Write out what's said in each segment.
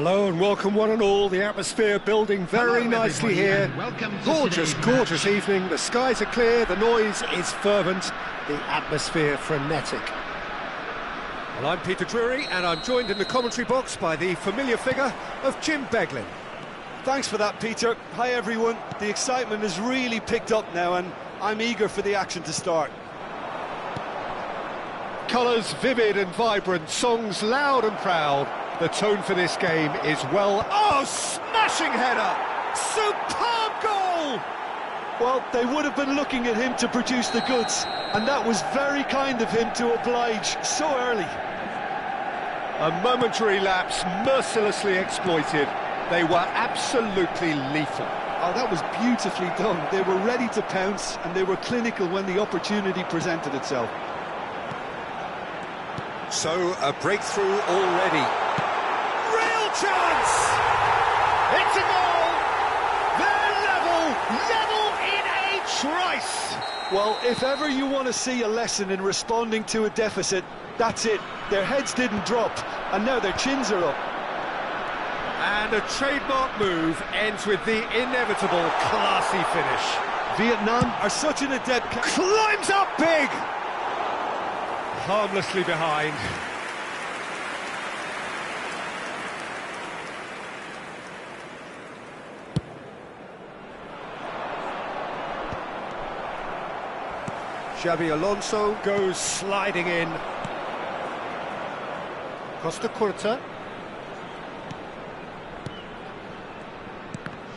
Hello and welcome one and all. The atmosphere building very nicely here. Gorgeous, gorgeous evening. The skies are clear, the noise is fervent, the atmosphere frenetic. Well, I'm Peter Drury and I'm joined in the commentary box by the familiar figure of Jim Beglin. Thanks for that, Peter. Hi everyone. The excitement has really picked up now and I'm eager for the action to start. Colours vivid and vibrant, songs loud and proud. The tone for this game is well... Oh, smashing header! Superb goal! Well, they would have been looking at him to produce the goods, and that was very kind of him to oblige so early. A momentary lapse mercilessly exploited. They were absolutely lethal. Oh, that was beautifully done. They were ready to pounce, and they were clinical when the opportunity presented itself. So, a breakthrough already. Chance! It's a goal! They're level in a trice! Well, if ever you want to see a lesson in responding to a deficit, that's it. Their heads didn't drop, and now their chins are up. And a trademark move ends with the inevitable classy finish. Vietnam are such an adept... Climbs up big! Harmlessly behind. Xabi Alonso goes sliding in. Costa Curta.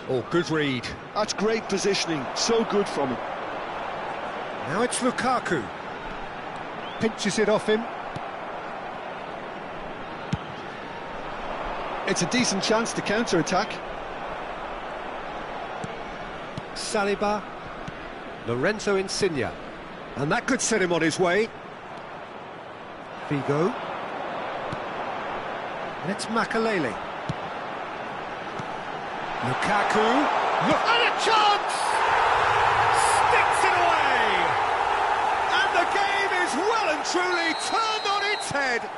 Oh, good read. That's great positioning. So good from him. Now it's Lukaku. Pinches it off him. It's a decent chance to counter-attack. Saliba. Lorenzo Insigne. And that could set him on his way. Figo. And it's Makalele. Lukaku. And a chance! Sticks it away! And the game is well and truly turned on its head.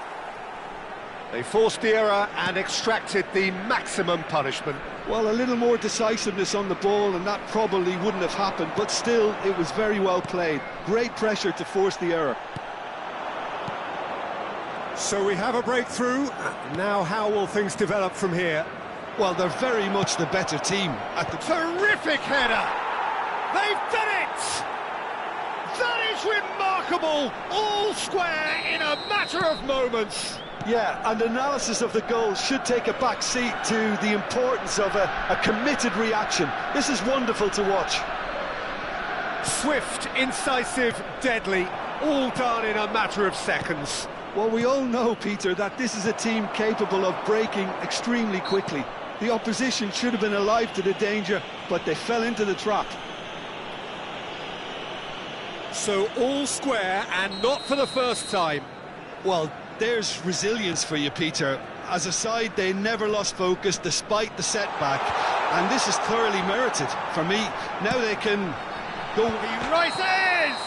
They forced the error and extracted the maximum punishment. Well, a little more decisiveness on the ball and that probably wouldn't have happened, but still, it was very well played. Great pressure to force the error. So we have a breakthrough. Now how will things develop from here? Well, they're very much the better team. At the terrific header! They've done it! That is remarkable! All square in a matter of moments. Yeah, and analysis of the goal should take a back seat to the importance of a committed reaction. This is wonderful to watch. Swift, incisive, deadly, all done in a matter of seconds. Well, we all know, Peter, that this is a team capable of breaking extremely quickly. The opposition should have been alive to the danger, but they fell into the trap. So all square, and not for the first time. Well, there's resilience for you, Peter. As a side, they never lost focus despite the setback, and this is thoroughly merited. For me, now they can go... He rises!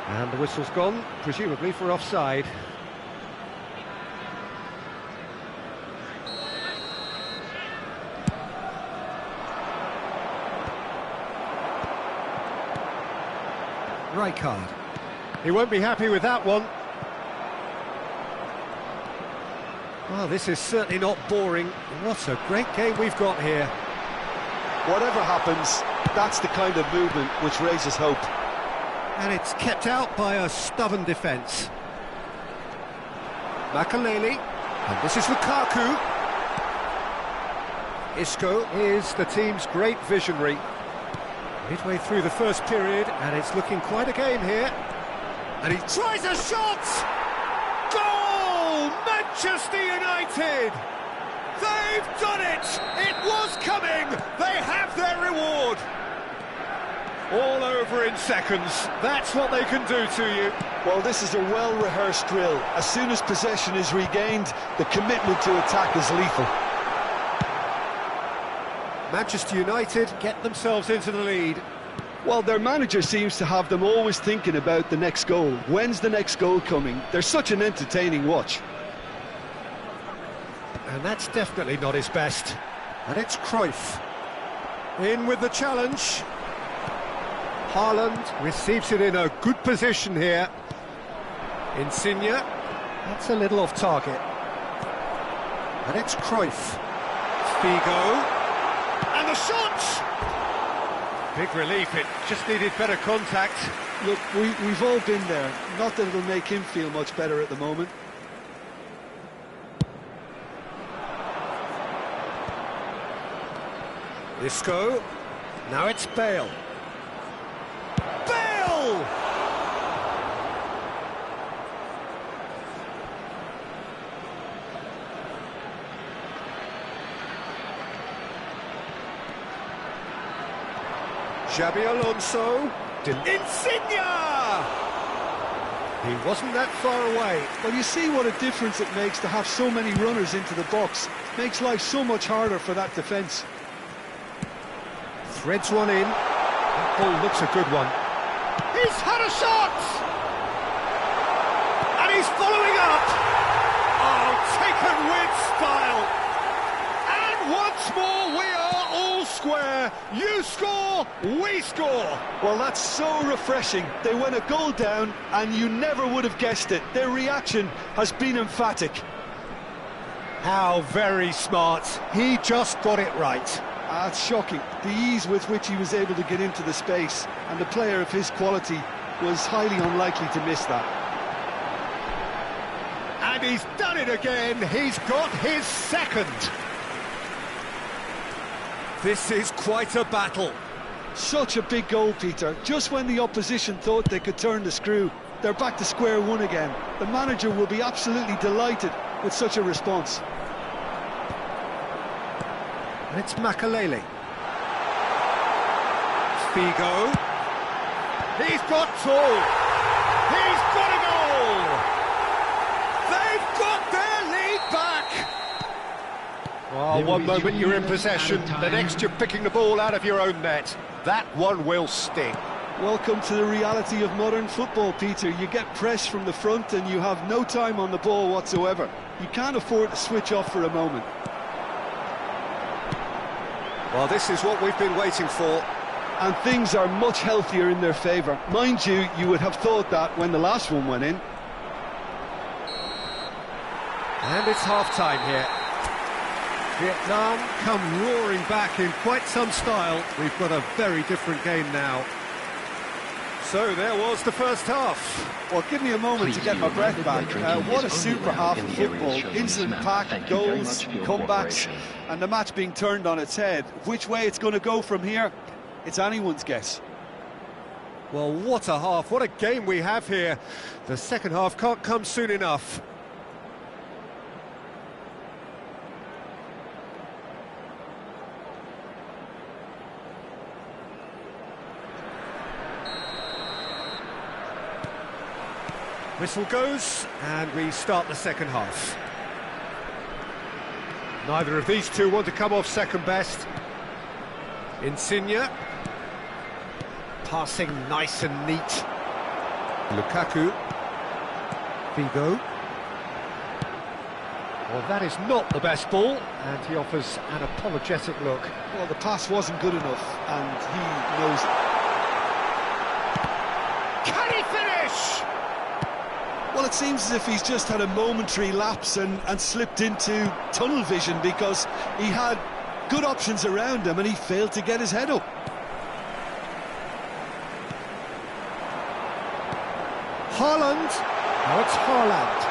And the whistle's gone, presumably for offside. Right card. He won't be happy with that one. Well, this is certainly not boring. What a great game we've got here. Whatever happens, that's the kind of movement which raises hope. And it's kept out by a stubborn defence. Makalele, and this is Lukaku. Isco is the team's great visionary. Midway through the first period, and it's looking quite a game here. And he tries a shot! Goal! Manchester United! They've done it! It was coming! They have their reward! All over in seconds. That's what they can do to you. Well, this is a well-rehearsed drill. As soon as possession is regained, the commitment to attack is lethal. Manchester United get themselves into the lead. Well, their manager seems to have them always thinking about the next goal. When's the next goal coming? They're such an entertaining watch. and that's definitely not his best. And it's Cruyff. In with the challenge. Haaland receives it in a good position here. Insigne. That's a little off target. And it's Cruyff. Figo. And the shot! Big relief, it just needed better contact. Look, we've all been there. Not that it'll make him feel much better at the moment. Isco. Now it's Bale. Bale! Xabi Alonso. Insigne! He wasn't that far away. Well, you see what a difference it makes to have so many runners into the box. It makes life so much harder for that defence. Threads one in. That ball looks a good one. He's had a shot! And he's following up! Oh, taken with style! And once more we are all square. You score, we score! Well, that's so refreshing. They went a goal down and you never would have guessed it. Their reaction has been emphatic. How very smart. He just got it right. It's shocking, the ease with which he was able to get into the space, and a player of his quality was highly unlikely to miss that. And he's done it again, he's got his second. This is quite a battle. Such a big goal, Peter. Just when the opposition thought they could turn the screw, they're back to square one again. The manager will be absolutely delighted with such a response. And it's Makalele. Figo. He's got two. He's got a goal. They've got their lead back. Oh, one moment you're in possession, the next you're picking the ball out of your own net. That one will sting. Welcome to the reality of modern football, Peter. You get press from the front and you have no time on the ball whatsoever. You can't afford to switch off for a moment. Well, this is what we've been waiting for. And things are much healthier in their favour. Mind you, you would have thought that when the last one went in. And it's half-time here. Vietnam come roaring back in quite some style. We've got a very different game now. So there was the first half. Well, give me a moment to get my breath back. What a super half of football. Incident-packed goals, comebacks, and the match being turned on its head. Which way it's going to go from here, it's anyone's guess. Well, what a half, what a game we have here. The second half can't come soon enough. Whistle goes, and we start the second half. Neither of these two want to come off second best. Insigne. Passing nice and neat. Lukaku. Figo. Well, that is not the best ball, and he offers an apologetic look. Well, the pass wasn't good enough, and he knows it. Can he finish? Well, it seems as if he's just had a momentary lapse and slipped into tunnel vision, because he had good options around him and he failed to get his head up. Haaland. Now it's Haaland.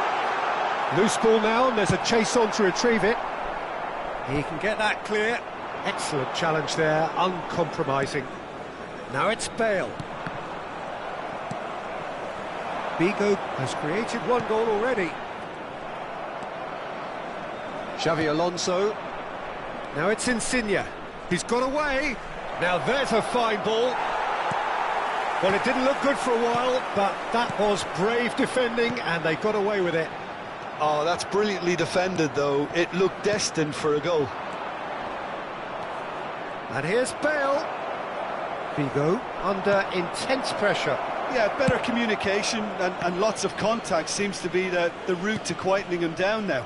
Loose ball now, and there's a chase on to retrieve it. He can get that clear. Excellent challenge there, uncompromising. Now it's Bale. Figo has created one goal already. Xabi Alonso. Now it's Insigne. He's got away. Now there's a fine ball. Well, it didn't look good for a while, but that was brave defending, and they got away with it. Oh, that's brilliantly defended, though. It looked destined for a goal. And here's Bale. Figo under intense pressure. Yeah, better communication and lots of contact seems to be the route to quietening him down now.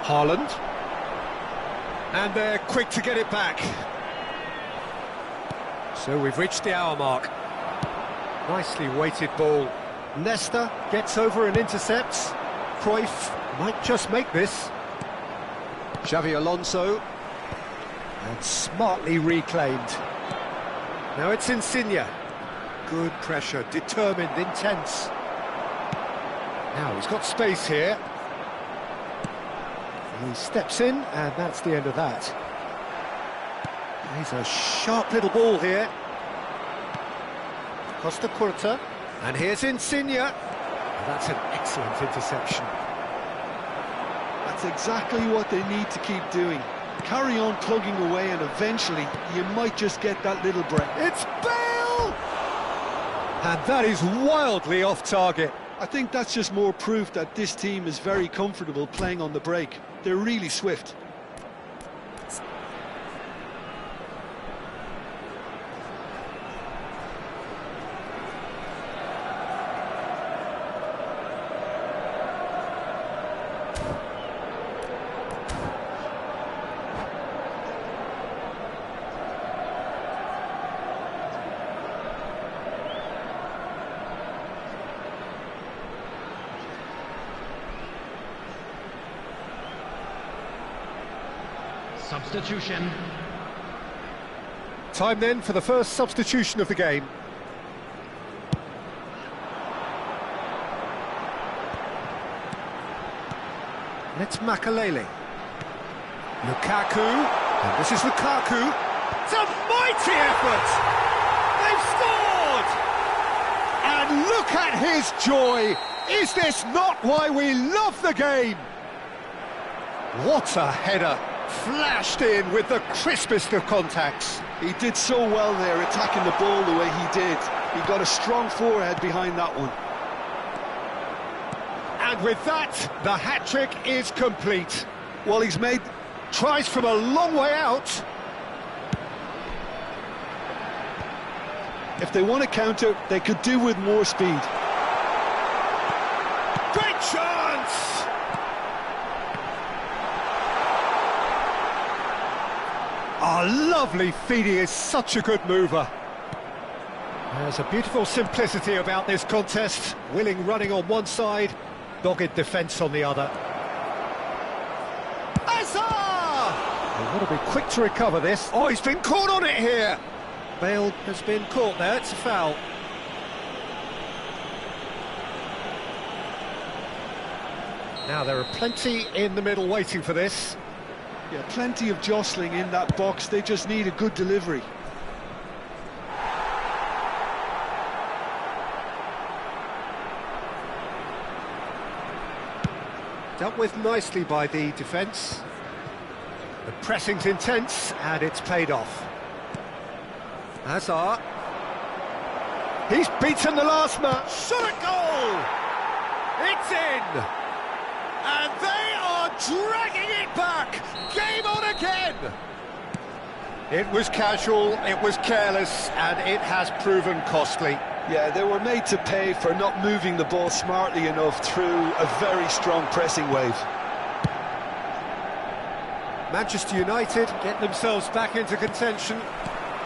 Haaland. And they're quick to get it back. So we've reached the hour mark. Nicely weighted ball. Nesta gets over and intercepts. Cruyff might just make this. Xavi Alonso. And smartly reclaimed. Now it's Insigne. Good pressure, determined, intense. Now he's got space here. He steps in, and that's the end of that. He's a sharp little ball here. Costa Curta. And here's Insigne. That's an excellent interception. That's exactly what they need to keep doing. Carry on plugging away, and eventually you might just get that little break. It's Bale! And that is wildly off target. I think that's just more proof that this team is very comfortable playing on the break. They're really swift. Substitution. Time then for the first substitution of the game. It's Makalele. Lukaku. And this is Lukaku. It's a mighty effort! They've scored! And look at his joy! Is this not why we love the game? What a header! Flashed in with the crispest of contacts. He did so well there, attacking the ball the way he did. He got a strong forehead behind that one. And with that, the hat-trick is complete. Well, he's made tries from a long way out. If they want to counter, they could do with more speed. Great chance! Oh, lovely feed. He is such a good mover. There's a beautiful simplicity about this contest. Willing running on one side, dogged defence on the other. Hazard! They want to be quick to recover this. Oh, he's been caught on it here. Bale has been caught there, it's a foul. Now there are plenty in the middle waiting for this. Yeah, plenty of jostling in that box, they just need a good delivery. Dealt with nicely by the defence. The pressing's intense, and it's paid off. Hazard. He's beaten the last man. Shot a goal! It's in! And they are dragging it back! Game on again! It was casual, it was careless, and it has proven costly. Yeah, they were made to pay for not moving the ball smartly enough through a very strong pressing wave. Manchester United get themselves back into contention.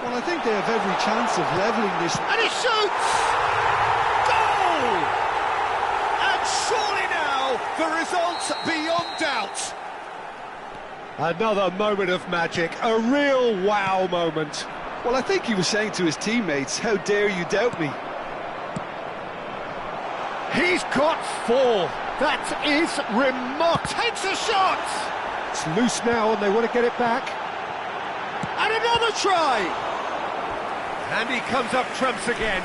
Well, I think they have every chance of levelling this. And he shoots! Goal! And surely now, the result's beyond doubt. Another moment of magic, a real wow moment. Well, I think he was saying to his teammates, how dare you doubt me? He's got four. That is remarkable. Takes a shot! It's loose now and they want to get it back. And another try! And he comes up trumps again.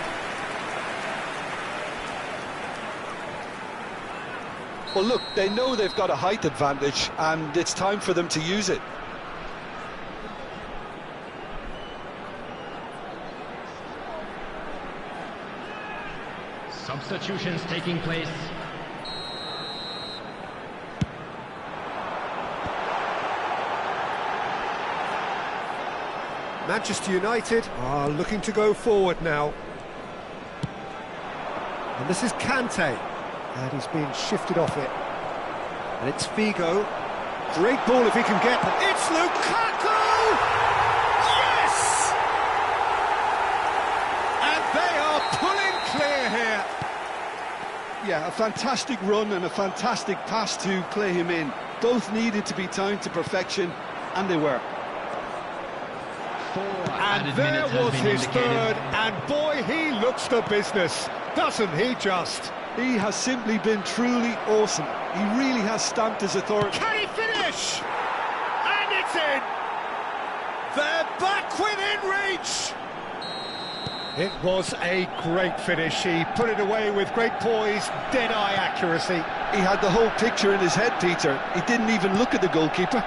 Well, look, they know they've got a height advantage, and it's time for them to use it. Substitutions taking place. Manchester United are looking to go forward now. And this is Kante. And he's being shifted off it. And it's Figo. Great ball if he can get them. It's Lukaku! Yes! And they are pulling clear here. Yeah, a fantastic run and a fantastic pass to play him in. Both needed to be timed to perfection, and they were. And there was his third, and boy, he looks the business, doesn't he just? He has simply been truly awesome. He really has stamped his authority. Can he finish? And it's in! They're back within reach! It was a great finish. He put it away with great poise, dead-eye accuracy. He had the whole picture in his head, Peter. He didn't even look at the goalkeeper.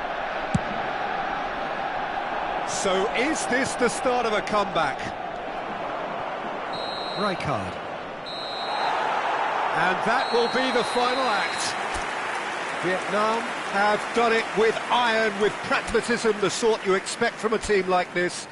So is this the start of a comeback? Rijkaard. And that will be the final act. Vietnam have done it with iron, with pragmatism, the sort you expect from a team like this.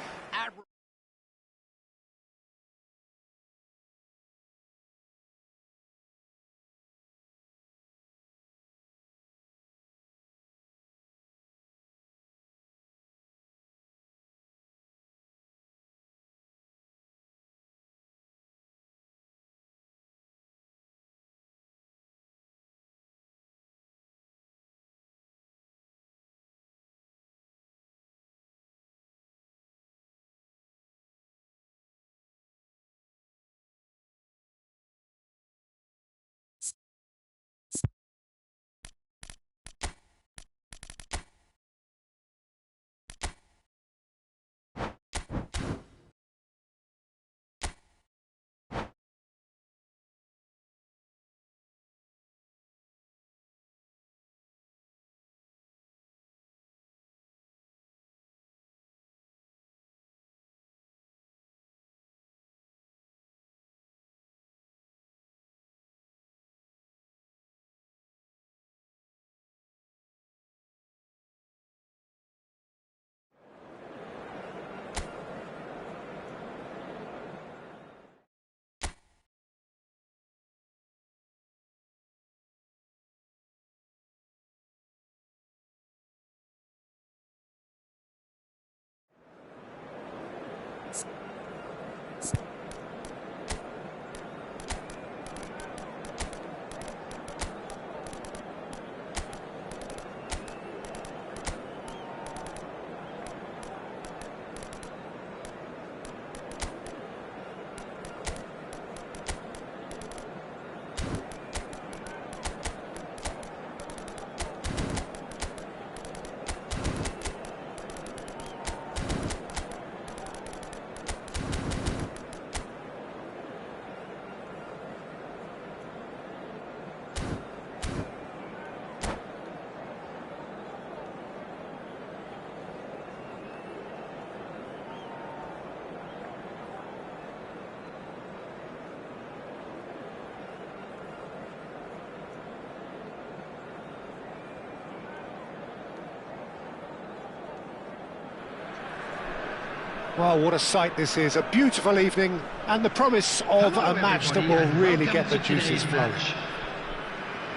Well, what a sight this is, a beautiful evening, and the promise of a match that will really get the juices flowing.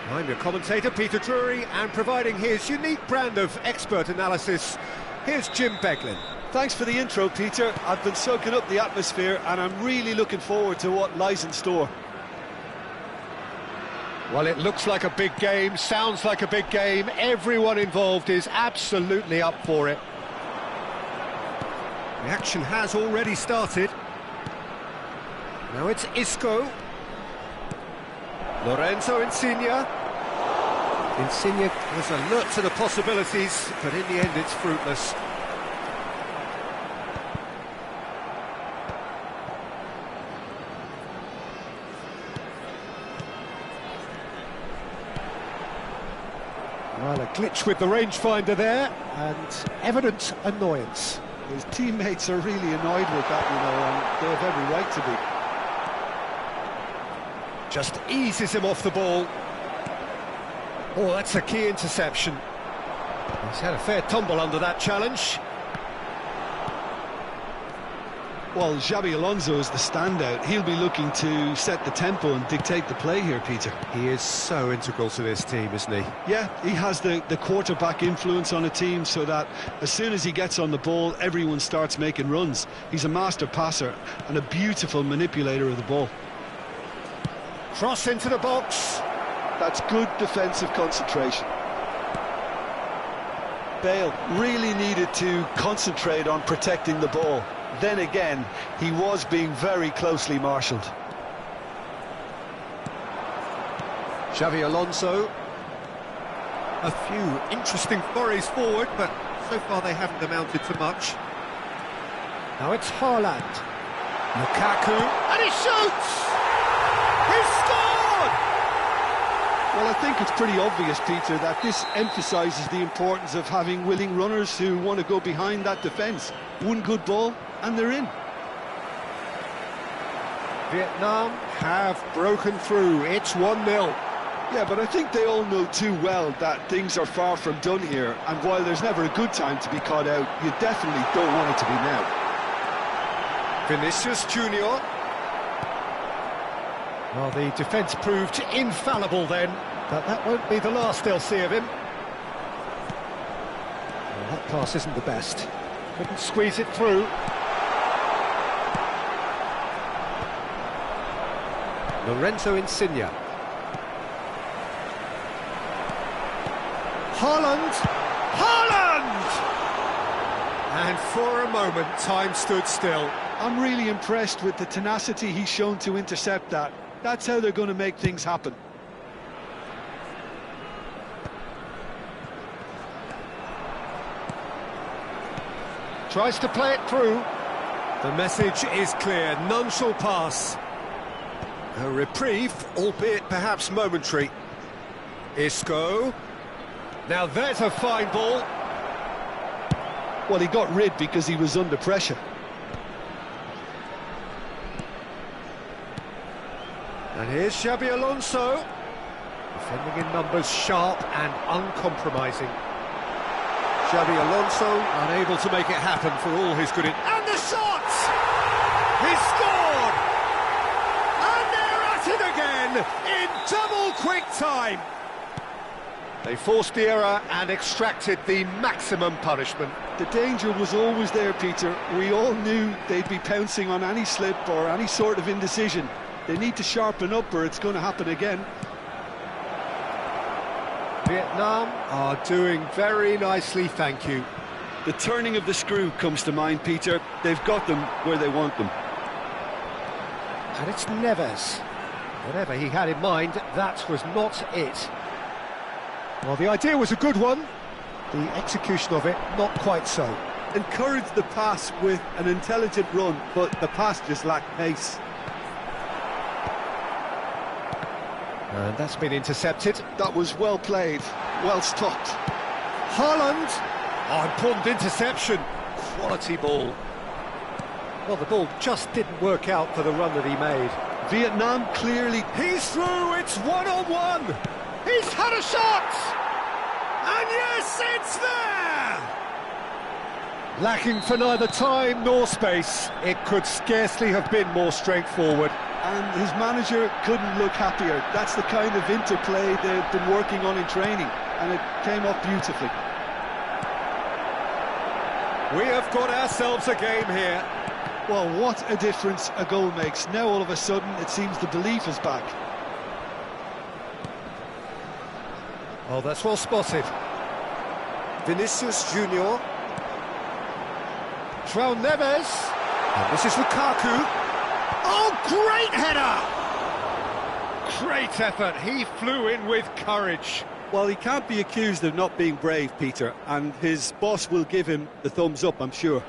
I'm your commentator, Peter Drury, and providing his unique brand of expert analysis, here's Jim Beglin. Thanks for the intro, Peter. I've been soaking up the atmosphere, and I'm really looking forward to what lies in store. Well, it looks like a big game, sounds like a big game. Everyone involved is absolutely up for it. The action has already started. Now it's Isco. Lorenzo Insigne. Insigne was alert to the possibilities, but in the end it's fruitless. Well, a glitch with the rangefinder there, and evident annoyance. His teammates are really annoyed with that, you know, and they have every right to be. Just eases him off the ball. Oh, that's a key interception. He's had a fair tumble under that challenge. Well, Xabi Alonso is the standout. He'll be looking to set the tempo and dictate the play here, Peter. He is so integral to this team, isn't he? Yeah, he has the quarterback influence on a team so that as soon as he gets on the ball, everyone starts making runs. He's a master passer and a beautiful manipulator of the ball. Cross into the box. That's good defensive concentration. Bale really needed to concentrate on protecting the ball. Then again, he was being very closely marshalled. Xabi Alonso. A few interesting forays forward, but so far they haven't amounted to much. Now it's Haaland. Lukaku, and he shoots! He scored! Well, I think it's pretty obvious, Peter, that this emphasises the importance of having willing runners who want to go behind that defence. One good ball, and they're in. Vietnam have broken through. It's 1-0. Yeah, but I think they all know too well that things are far from done here, and while there's never a good time to be caught out, you definitely don't want it to be now. Vinicius Junior. Well, the defence proved infallible then, but that won't be the last they'll see of him. Well, that pass isn't the best. Couldn't squeeze it through. Lorenzo Insigne. Haaland! Haaland! And for a moment, time stood still. I'm really impressed with the tenacity he's shown to intercept that. That's how they're going to make things happen. Tries to play it through. The message is clear, none shall pass. A reprieve, albeit perhaps momentary. Isco. Now there's a fine ball. Well, he got rid because he was under pressure. And here's Xabi Alonso. Defending in numbers, sharp and uncompromising. Xabi Alonso unable to make it happen for all his good. And the shot! He scored! And they're at it again in double quick time. They forced the error and extracted the maximum punishment. The danger was always there, Peter. We all knew they'd be pouncing on any slip or any sort of indecision. They need to sharpen up or it's going to happen again. Vietnam are doing very nicely, thank you. The turning of the screw comes to mind, Peter. They've got them where they want them. And it's Neves. Whatever he had in mind, that was not it. Well, the idea was a good one. The execution of it, not quite so. Encouraged the pass with an intelligent run, but the pass just lacked pace. And that's been intercepted. That was well played, well stopped. Haaland! Oh, important interception. Quality ball. Well, the ball just didn't work out for the run that he made. Vietnam clearly... He's through, it's one-on-one! He's had a shot! And yes, it's there! Lacking for neither time nor space, it could scarcely have been more straightforward. And his manager couldn't look happier. That's the kind of interplay they've been working on in training, and it came off beautifully. We have got ourselves a game here. Well, what a difference a goal makes. Now all of a sudden it seems the belief is back. Oh, that's well spotted. Vinicius Junior. João Neves. And this is Lukaku. Oh, great header! Great effort. He flew in with courage. Well, he can't be accused of not being brave, Peter, and his boss will give him the thumbs up, I'm sure.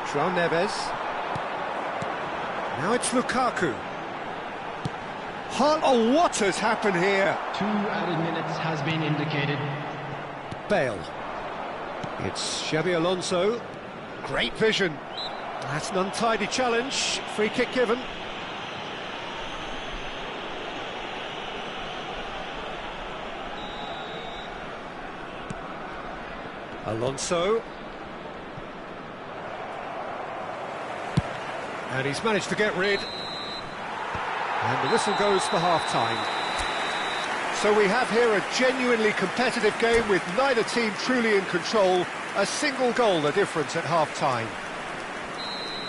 João Neves. Now it's Lukaku. Oh, what has happened here? 2 added minutes has been indicated. Bale. It's Xabi Alonso. Great vision. That's an untidy challenge. Free kick given. Alonso. And he's managed to get rid. And the whistle goes for half-time. So we have here a genuinely competitive game with neither team truly in control. A single goal the difference at half-time.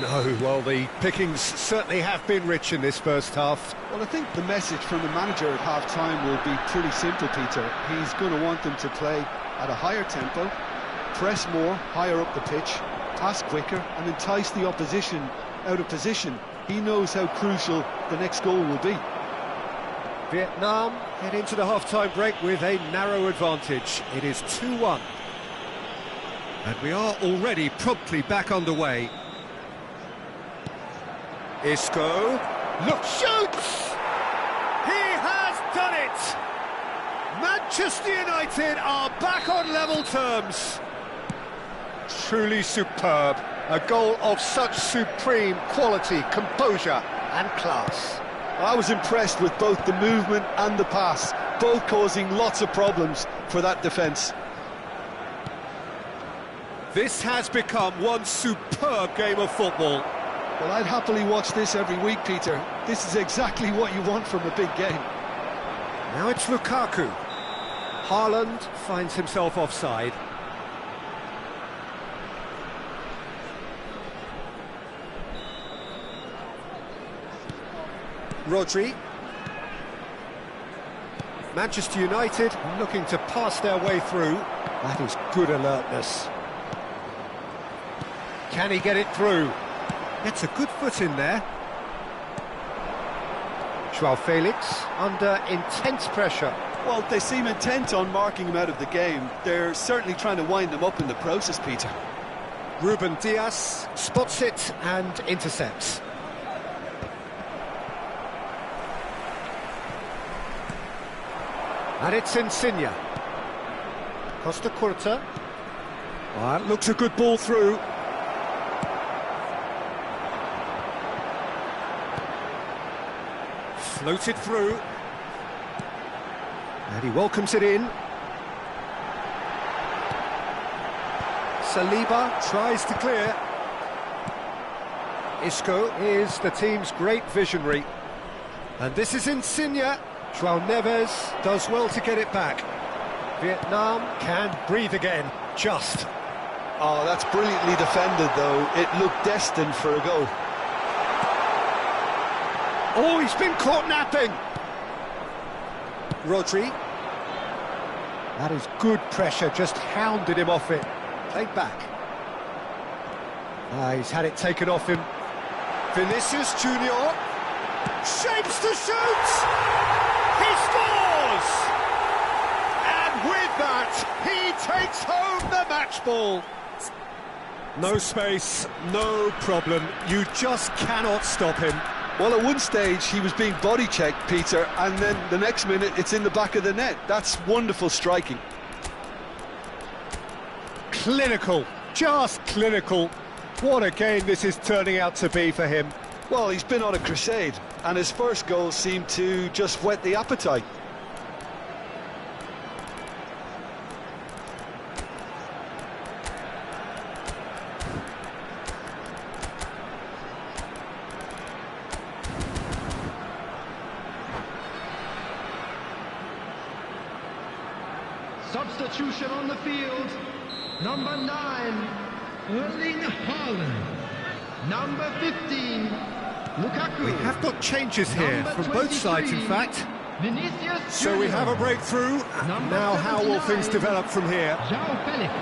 No, well, the pickings certainly have been rich in this first half. Well, I think the message from the manager at half-time will be pretty simple, Peter. He's going to want them to play at a higher tempo, press more, higher up the pitch, pass quicker, and entice the opposition out of position. He knows how crucial the next goal will be. Vietnam head into the half-time break with a narrow advantage. It is 2-1. And we are already promptly back underway. Isco, look, shoots! He has done it! Manchester United are back on level terms. Truly superb. A goal of such supreme quality, composure and class. I was impressed with both the movement and the pass, both causing lots of problems for that defence. This has become one superb game of football. Well, I'd happily watch this every week, Peter. This is exactly what you want from a big game. Now it's Lukaku. Haaland finds himself offside. Rodri. Manchester United looking to pass their way through. That is good alertness. Can he get it through? Gets a good foot in there. Joao Felix under intense pressure. Well, they seem intent on marking him out of the game. They're certainly trying to wind him up in the process, Peter. Ruben Dias spots it and intercepts. And it's Insigne. Costa Curta. Well, that looks a good ball through. Floated through. And he welcomes it in. Saliba tries to clear. Isco is the team's great visionary. And this is Insigne. Joao Neves does well to get it back. Vietnam can breathe again, just. Oh, that's brilliantly defended, though. It looked destined for a goal. Oh, he's been caught napping. Rodri. That is good pressure, just hounded him off it. Played back. He's had it taken off him. Vinicius Junior shapes to shoot. He scores! And with that, he takes home the match ball. No space, no problem. You just cannot stop him. Well, at one stage, he was being body-checked, Peter, and then the next minute, it's in the back of the net. That's wonderful striking. Clinical, just clinical. What a game this is turning out to be for him. Well, he's been on a crusade, and his first goal seemed to just whet the appetite. Substitution on the field. Number 9, Erling Haaland. Number 15, Lukaku. We have got changes here from both sides, in fact. Vinicius So we have a breakthrough. Now how will things develop from here? Joao Felix.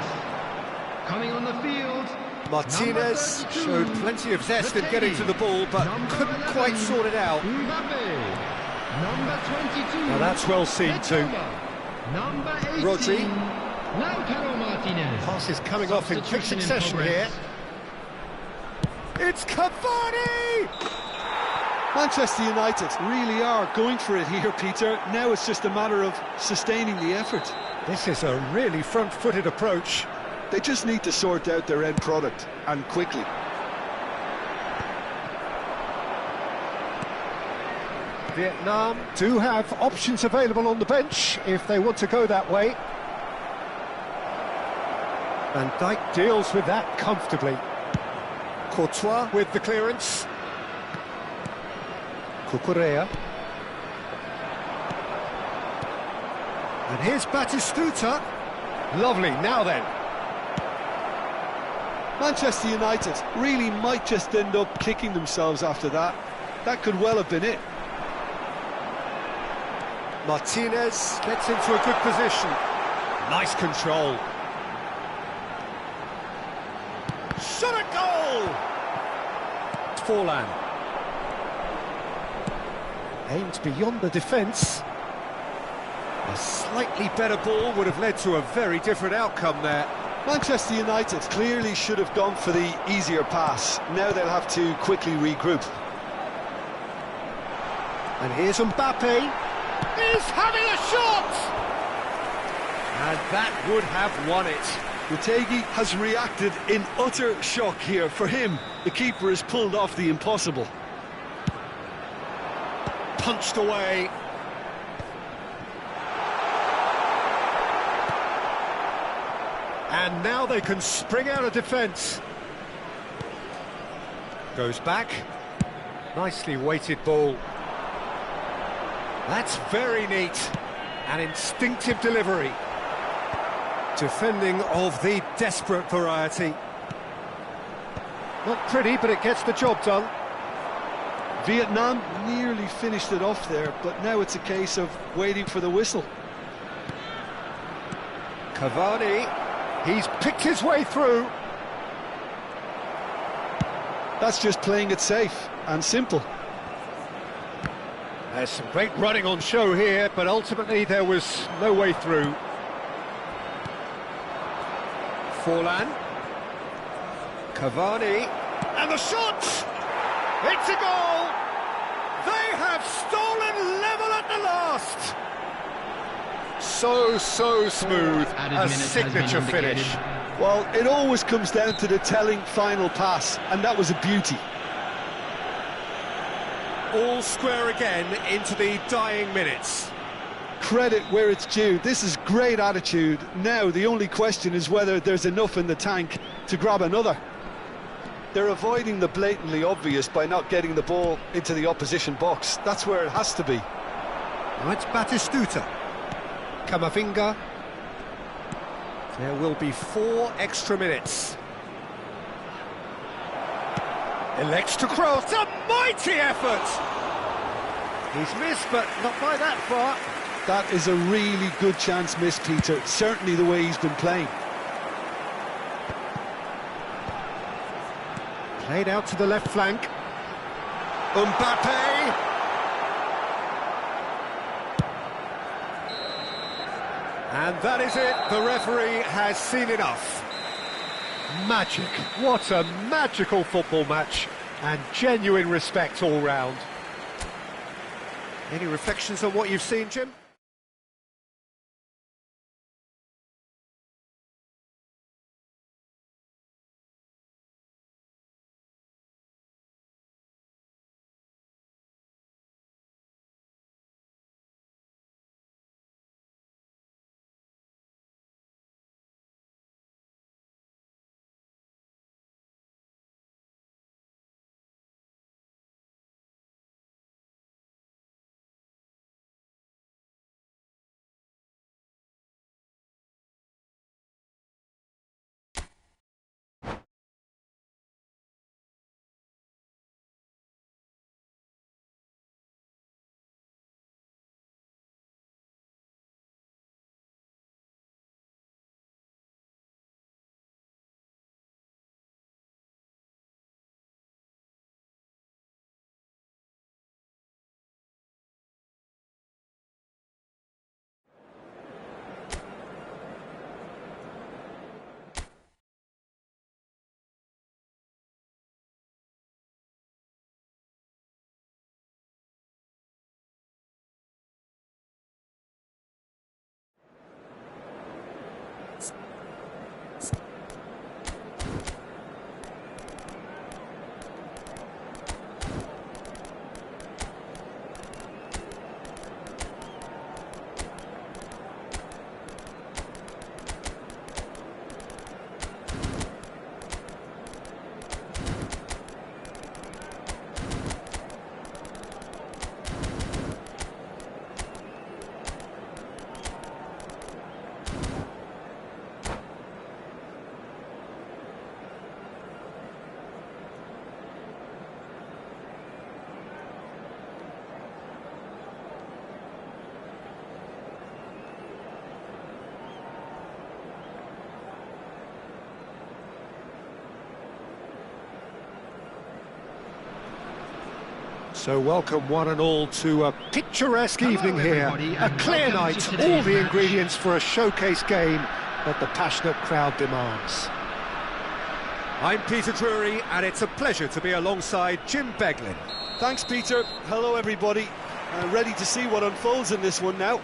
Coming on the field. Martinez showed plenty of zest in getting to the ball, but couldn't quite sort it out. Mbappe. Number 22. Now that's well seen too. Number 18. Rodri. Lautaro Martinez. Passes coming off in quick Substitution in succession here. progress. It's Cavani! Manchester United really are going for it here, Peter. Now it's just a matter of sustaining the effort. This is a really front-footed approach. They just need to sort out their end product, and quickly. Vietnam do have options available on the bench if they want to go that way. Van Dijk deals with that comfortably. Courtois with the clearance. Cucurella. And here's Batistuta. Lovely, now then. Manchester United really might just end up kicking themselves after that. That could well have been it. Martinez gets into a good position. Nice control. Shot a goal! Forlan. Aimed beyond the defence. A slightly better ball would have led to a very different outcome there. Manchester United clearly should have gone for the easier pass. Now they'll have to quickly regroup. And here's Mbappe. He's having a shot! And that would have won it. Retegi has reacted in utter shock here. For him, the keeper has pulled off the impossible. Punched away. And now they can spring out of defence. Goes back. Nicely weighted ball. That's very neat. An instinctive delivery. Defending of the desperate variety. Not pretty, but it gets the job done. Vietnam nearly finished it off there, but now it's a case of waiting for the whistle. Cavani, he's picked his way through. That's just playing it safe and simple. There's some great running on show here, but ultimately there was no way through. Forlan. Cavani. And the shot! It's a goal! They have stolen level at the last! So smooth, a signature finish. Well, it always comes down to the telling final pass, and that was a beauty. All square again into the dying minutes. Credit where it's due. This is great attitude. Now the only question is whether there's enough in the tank to grab another. They're avoiding the blatantly obvious by not getting the ball into the opposition box. That's where it has to be. Now it's Batistuta. Camavinga. There will be 4 extra minutes. Elects to cross, a mighty effort! He's missed, but not by that far. That is a really good chance miss, Peter. Certainly the way he's been playing. Played out to the left flank. Mbappe! And that is it. The referee has seen enough. Magic. What a magical football match. And genuine respect all round. Any reflections on what you've seen, Jim? So welcome one and all to a picturesque evening here. A clear night, all the ingredients for a showcase game that the passionate crowd demands. I'm Peter Drury, and it's a pleasure to be alongside Jim Beglin. Thanks, Peter. Hello, everybody. Ready to see what unfolds in this one now.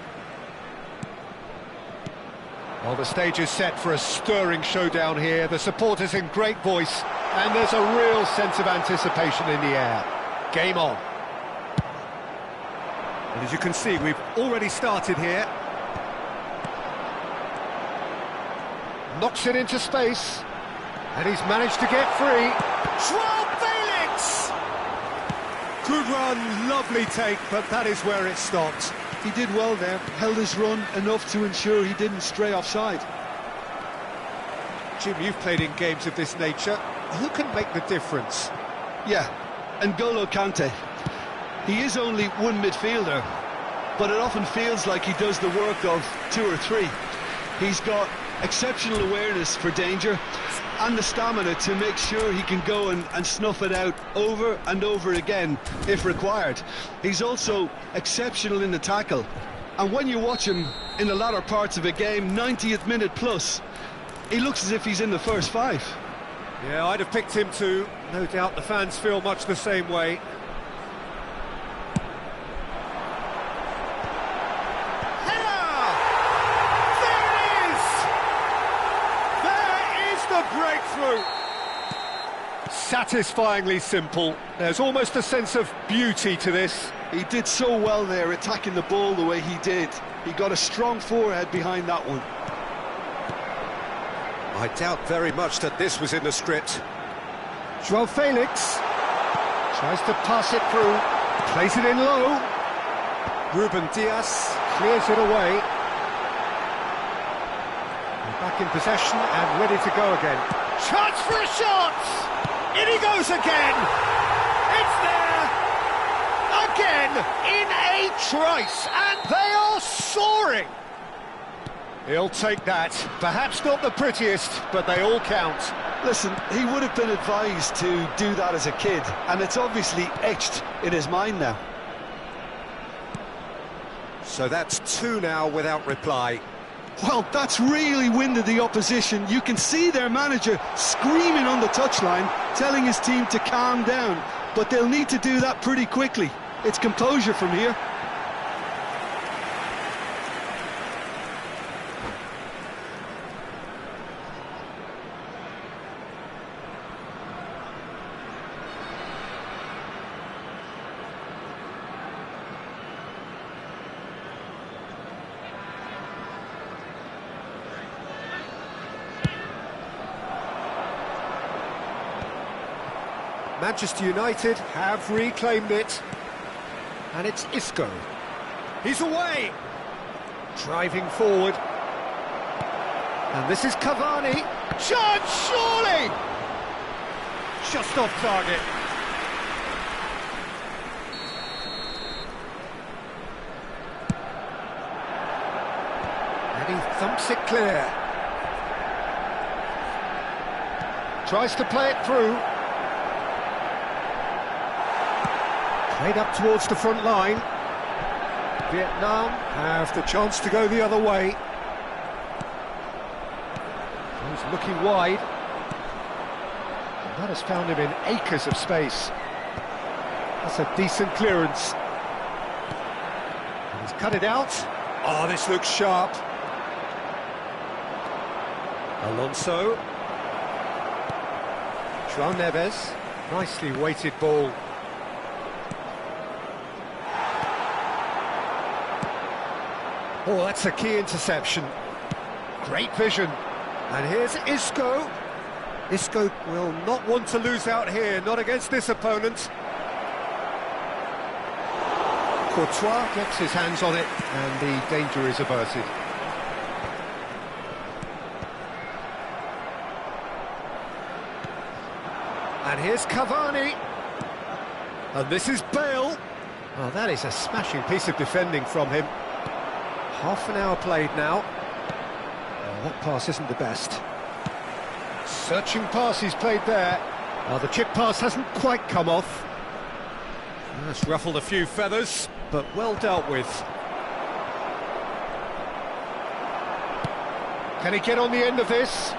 Well, the stage is set for a stirring showdown here. The supporters in great voice, and there's a real sense of anticipation in the air. Game on. And as you can see, we've already started here. Knocks it into space, and he's managed to get free. Felix! Good run, lovely take, but that is where it stopped. He did well there, held his run enough to ensure he didn't stray offside. Jim, you've played in games of this nature. Who can make the difference? Yeah, N'Golo Kante. He is only one midfielder, but it often feels like he does the work of two or three. He's got exceptional awareness for danger and the stamina to make sure he can go and snuff it out over and over again if required. He's also exceptional in the tackle, and when you watch him in the latter parts of a game, 90th minute plus, he looks as if he's in the first five. Yeah, I'd have picked him too. No doubt the fans feel much the same way. Breakthrough. Satisfyingly simple. There's almost a sense of beauty to this. He did so well there, attacking the ball the way he did. He got a strong forehead behind that one. I doubt very much that this was in the script. Joao Felix tries to pass it through, plays it in low. Ruben Dias clears it away. Back in possession and ready to go again. Chance for a shot! In he goes again! It's there! Again, in a trice, and they are soaring! He'll take that. Perhaps not the prettiest, but they all count. Listen, he would have been advised to do that as a kid, and it's obviously etched in his mind now. So that's two now without reply. Well, that's really winded the opposition. You can see their manager screaming on the touchline, telling his team to calm down. But they'll need to do that pretty quickly. It's composure from here. Manchester United have reclaimed it, and it's Isco. He's away, driving forward, and this is Cavani. Chance, surely! Just off target. And he thumps it clear. Tries to play it through. Played up towards the front line. Vietnam have the chance to go the other way. He's looking wide. And that has found him in acres of space. That's a decent clearance. And he's cut it out. Oh, this looks sharp. Alonso. João Neves. Nicely weighted ball. Oh, that's a key interception. Great vision. And here's Isco. Isco will not want to lose out here, not against this opponent. Courtois gets his hands on it, and the danger is averted. And here's Cavani. And this is Bale. Well, that is a smashing piece of defending from him. Half an hour played now. Oh, that pass isn't the best. Searching pass he's played there. Oh, the chip pass hasn't quite come off. That's ruffled a few feathers, but well dealt with. Can he get on the end of this?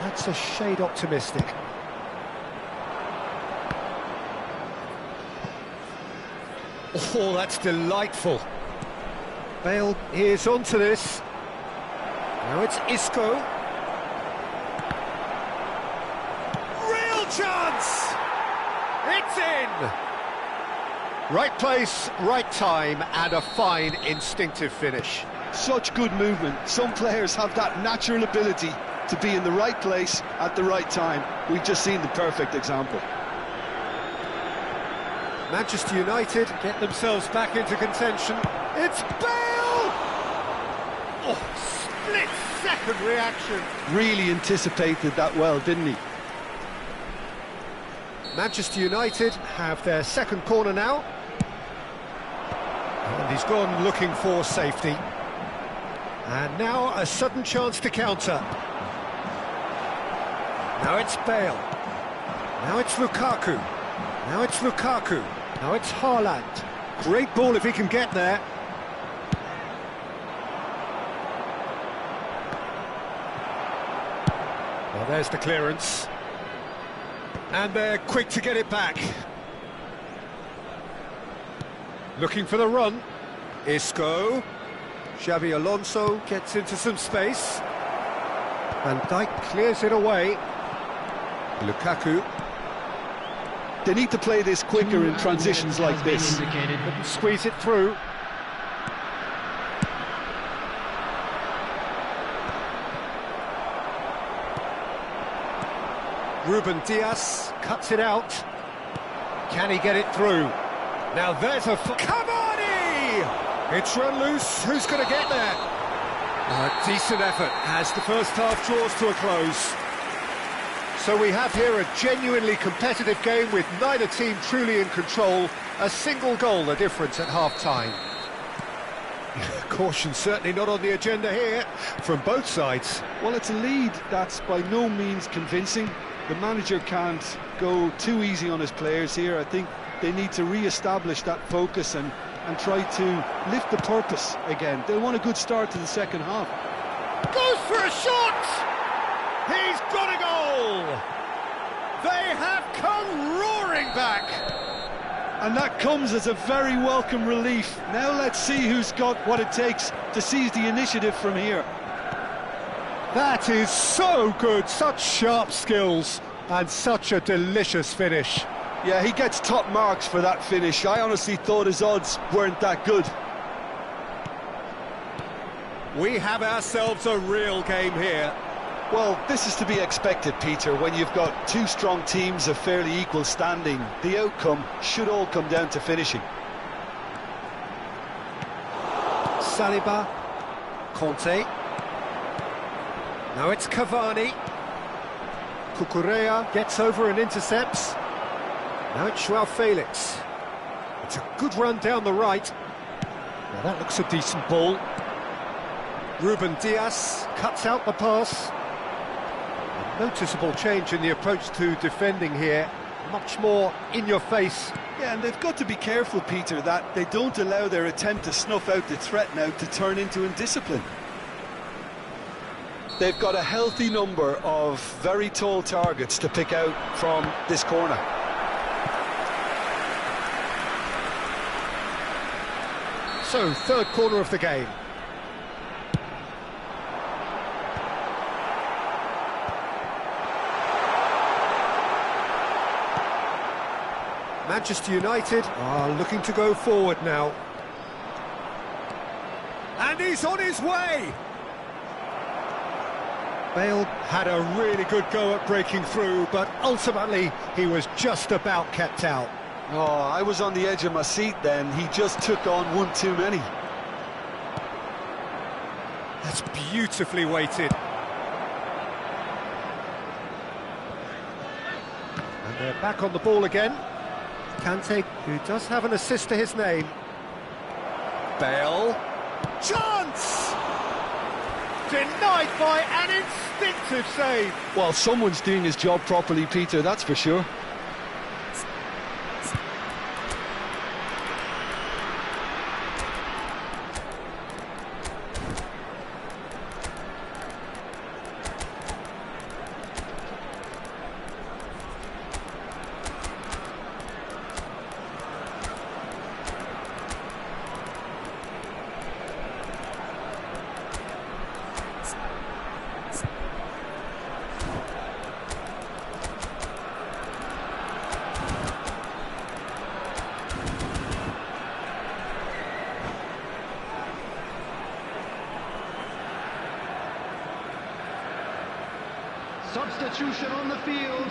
That's a shade optimistic. Oh, that's delightful. Bale is onto this. Now it's Isco. Real chance! It's in! Right place, right time, and a fine instinctive finish. Such good movement. Some players have that natural ability to be in the right place at the right time. We've just seen the perfect example. Manchester United get themselves back into contention. It's Bale! Oh, split-second reaction. Really anticipated that well, didn't he? Manchester United have their second corner now. And he's gone looking for safety. And now a sudden chance to counter. Now it's Bale. Now it's Lukaku. Now it's Lukaku. Now it's Haaland. Great ball if he can get there. Well, there's the clearance. And they're quick to get it back. Looking for the run. Isco. Xabi Alonso gets into some space. Van Dijk clears it away. Lukaku. They need to play this quicker in transitions like this. Couldn't squeeze it through. Ruben Dias cuts it out. Can he get it through? Now there's a... Cavani! It's run loose. Who's going to get there? A decent effort as the first half draws to a close. So we have here a genuinely competitive game with neither team truly in control. A single goal the difference at half-time. Caution certainly not on the agenda here from both sides. Well, it's a lead that's by no means convincing. The manager can't go too easy on his players here. I think they need to re-establish that focus and try to lift the purpose again. They'll want a good start to the second half. Goes for a shot! He's got a goal! They have come roaring back! And that comes as a very welcome relief. Now let's see who's got what it takes to seize the initiative from here. That is so good, such sharp skills, and such a delicious finish. Yeah, he gets top marks for that finish. I honestly thought his odds weren't that good. We have ourselves a real game here. Well, this is to be expected, Peter, when you've got two strong teams of fairly equal standing. The outcome should all come down to finishing. Saliba, Conte. Now it's Cavani. Cucurella gets over and intercepts. Now it's Joao Felix. It's a good run down the right. Now that looks a decent ball. Ruben Dias cuts out the pass. A noticeable change in the approach to defending here. Much more in your face. Yeah, and they've got to be careful, Peter, that they don't allow their attempt to snuff out the threat now to turn into indiscipline. They've got a healthy number of very tall targets to pick out from this corner. So, third corner of the game. Manchester United are looking to go forward now. And he's on his way! Bale had a really good go at breaking through, but ultimately he was just about kept out. Oh, I was on the edge of my seat then. He just took on one too many. That's beautifully weighted. And they're back on the ball again. Kante, who does have an assist to his name. Bale. Chance! Denied by an instinctive save. Well, someone's doing his job properly, Peter, that's for sure. Substitution on the field.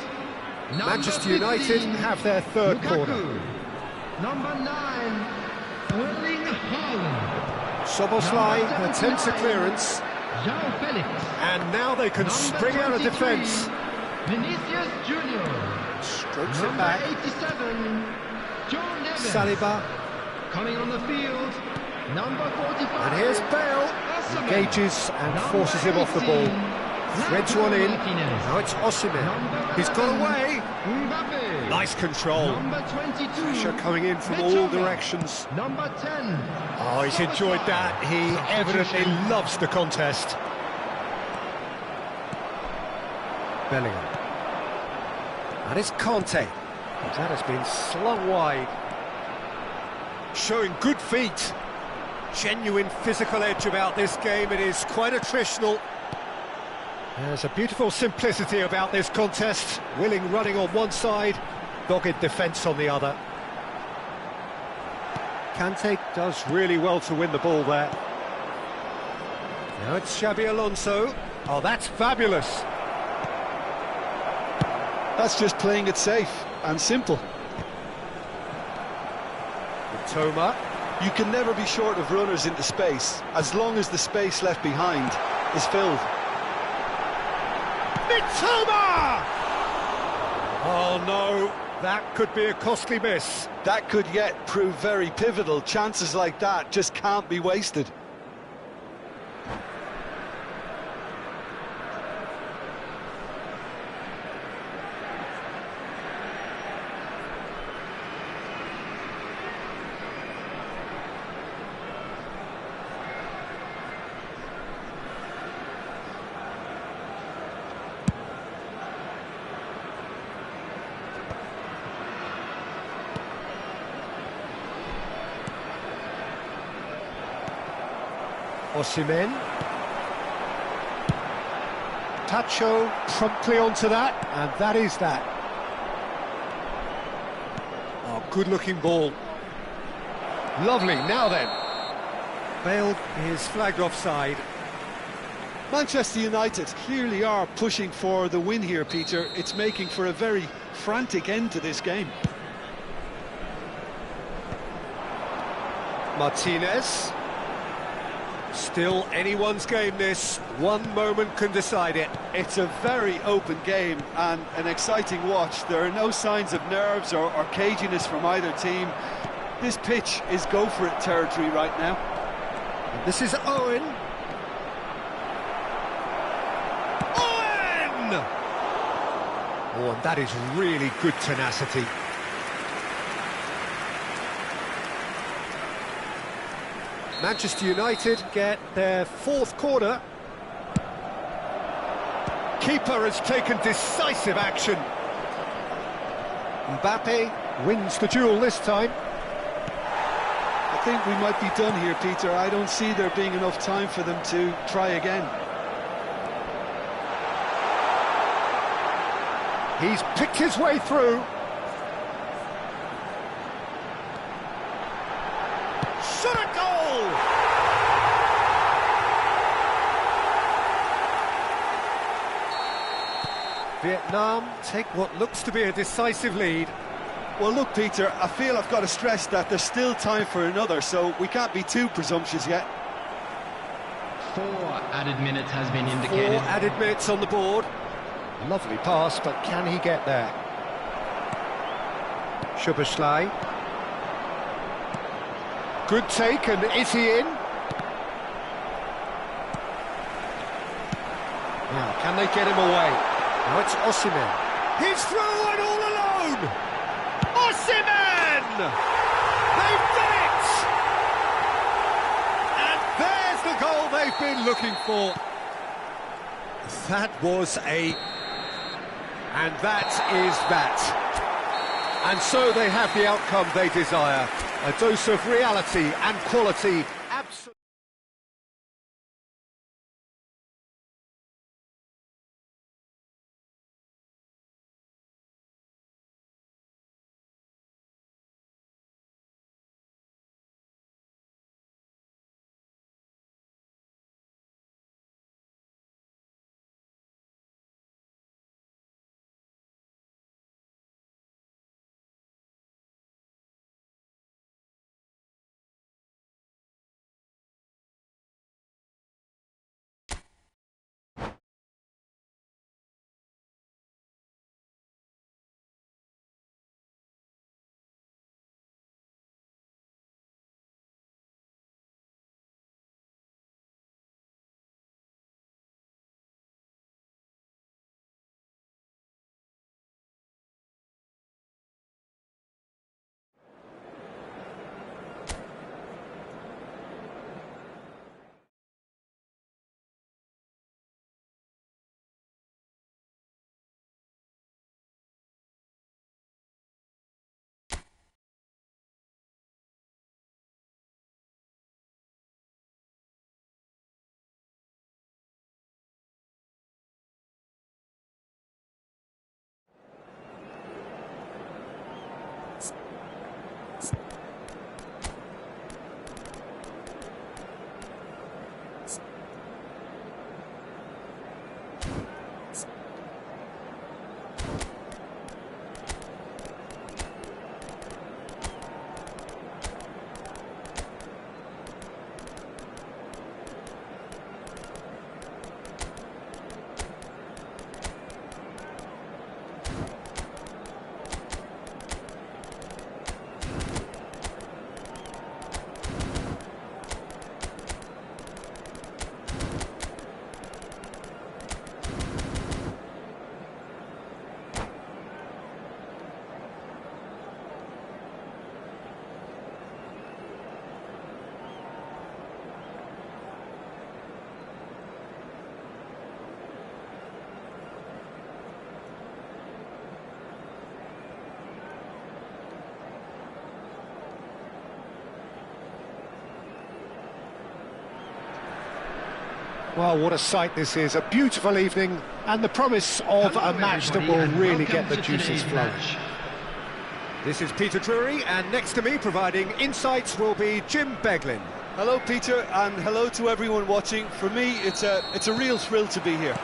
Number Manchester United 15, have their third Lukaku. corner. Number 9, Erling Haaland. Soboslai Number attempts a 79, clearance, João Felix. and now they can Number spring out of 23, defence. Vinicius Junior. Strokes it Number back. 87, John Neves. Saliba, Coming on the field, number 45. and here's Bale. Osimhen. Engages and Number forces him off the ball. 18, Threads one in. Martinez. Now it's Osimhen. Number He's got 11, away. Mbappe. Nice control. Number 22, Pressure coming in from all Mitoma. directions. Number 10. Oh, he's enjoyed that. He evidently loves the contest. Bellingham. And it's Conte. That has been slung wide. Showing good feet. Genuine physical edge about this game. It is quite attritional. There's a beautiful simplicity about this contest. Willing running on one side, dogged defence on the other. Kante does really well to win the ball there. Now it's Xabi Alonso. Oh, that's fabulous. That's just playing it safe and simple. Toma. You can never be short of runners into space, as long as the space left behind is filled. Mitoma! Oh no, that could be a costly miss. That could yet prove very pivotal. Chances like that just can't be wasted. Osimhen. Tacho promptly onto that, and that is that. Oh, good-looking ball. Lovely, now then. Bale is flagged offside. Manchester United clearly are pushing for the win here, Peter. It's making for a very frantic end to this game. Martinez. Still anyone's game, this. One moment can decide it. It's a very open game and an exciting watch. There are no signs of nerves or caginess from either team. This pitch is go-for-it territory right now. This is Owen. Owen! Oh, and that is really good tenacity. Manchester United get their fourth corner. Keeper has taken decisive action. Mbappe wins the duel this time. I think we might be done here, Peter. I don't see there being enough time for them to try again. He's picked his way through. Shot a goal! Vietnam take what looks to be a decisive lead. Well, look, Peter, I feel I've got to stress that there's still time for another, so we can't be too presumptuous yet. 4 added minutes has been indicated. 4 added minutes on the board. Lovely pass, but can he get there? Szoboszlai. Good take, and is he in? Now, can they get him away? Now it's Osimhen. He's through and all alone! Osimhen! They've done it! And there's the goal they've been looking for. That was a... And that is that. And so they have the outcome they desire. A dose of reality and quality. Absolutely. Well, what a sight this is, a beautiful evening, and the promise of a match that will really get the juices flowing. This is Peter Drury, and next to me providing insights will be Jim Beglin. Hello, Peter, and hello to everyone watching. For me, it's a real thrill to be here.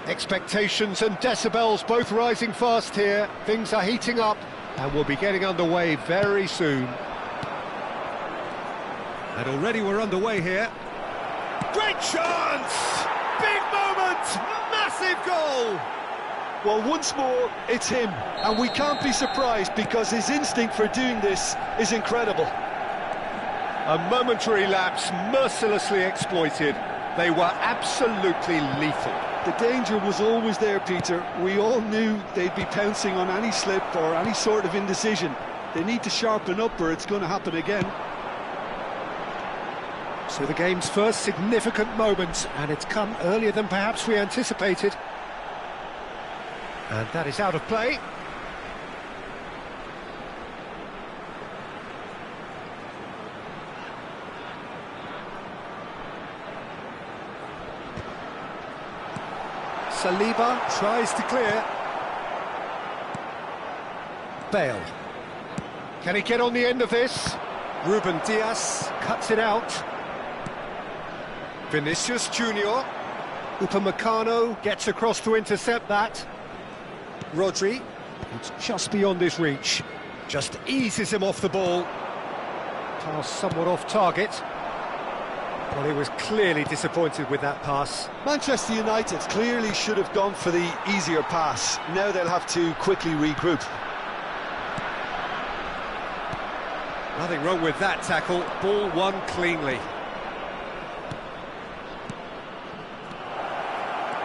Expectations and decibels both rising fast here. Things are heating up, and we'll be getting underway very soon. And already we're underway here. Great chance! Big moment! Massive goal! Well, once more, it's him, and we can't be surprised because his instinct for doing this is incredible. A momentary lapse mercilessly exploited. They were absolutely lethal. The danger was always there, Peter. We all knew they'd be pouncing on any slip or any sort of indecision. They need to sharpen up or it's going to happen again. So the game's first significant moment, and it's come earlier than perhaps we anticipated. And that is out of play. Saliba tries to clear. Bale. Can he get on the end of this? Ruben Dias cuts it out. Vinicius Junior. Upamecano gets across to intercept that. Rodri, it's just beyond his reach. Just eases him off the ball. Pass somewhat off target. Well, he was clearly disappointed with that pass. Manchester United clearly should have gone for the easier pass. Now they'll have to quickly regroup. Nothing wrong with that tackle. Ball won cleanly.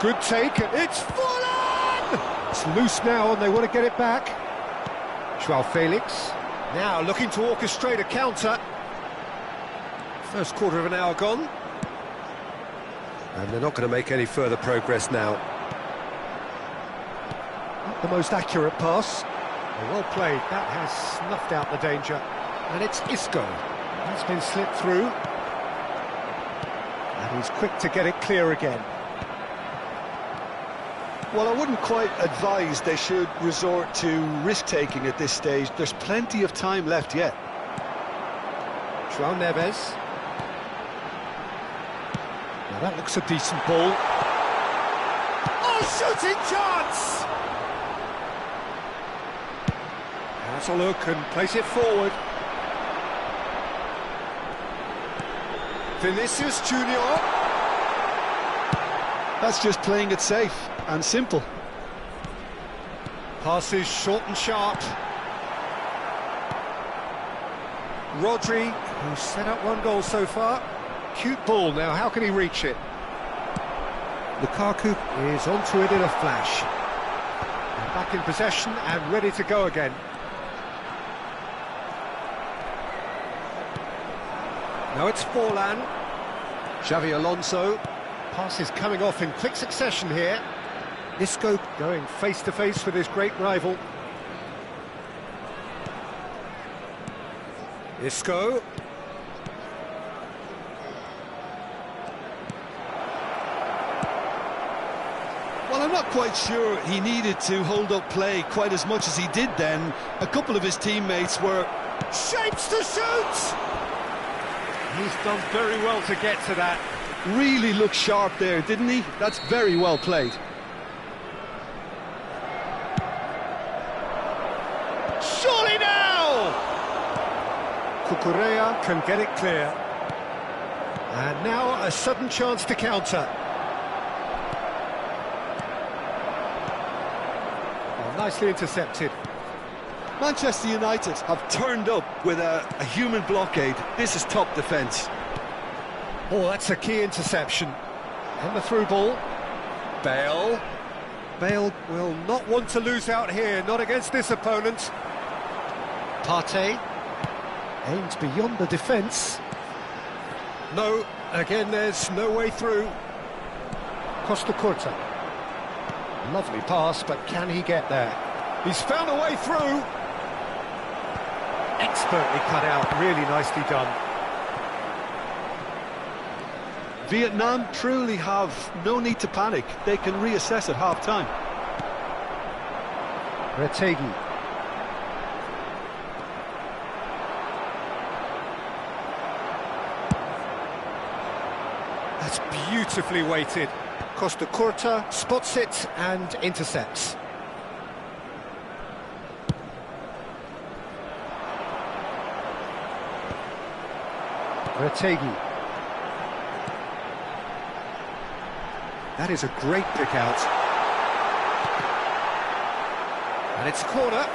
Good take. It's fallen! It's loose now and they want to get it back. Joao Felix. Now looking to orchestrate a counter. First quarter of an hour gone. And they're not going to make any further progress now. Not the most accurate pass. Well played. That has snuffed out the danger. And it's Isco. That's been slipped through. And he's quick to get it clear again. Well, I wouldn't quite advise they should resort to risk-taking at this stage. There's plenty of time left yet. João Neves. Now that looks a decent ball. Oh, shooting chance! Has a look and place it forward. Vinicius Junior. That's just playing it safe and simple. Passes short and sharp. Rodri, who's set up one goal so far. Cute ball now, how can he reach it? Lukaku is onto it in a flash. And back in possession and ready to go again. Now it's Forlan. Xavi Alonso. Passes coming off in quick succession here. Isco going face-to-face with his great rival. Isco. Well, I'm not quite sure he needed to hold up play quite as much as he did then. A couple of his teammates were... Shapes to shoot! He's done very well to get to that. Really looked sharp there, didn't he? That's very well played. Surely now! Cucurella can get it clear. And now a sudden chance to counter. Well, nicely intercepted. Manchester United have turned up with a human blockade. This is top defence. Oh, that's a key interception. And the through ball. Bale. Bale will not want to lose out here, not against this opponent. Partey. Aims beyond the defence. No, again there's no way through. Costa Curta. Lovely pass, but can he get there? He's found a way through. Expertly cut out, really nicely done. Vietnam truly have no need to panic. They can reassess at half-time. Retegi. That's beautifully weighted. Costa Curta spots it and intercepts. Retegi. That is a great pick out. And it's a corner.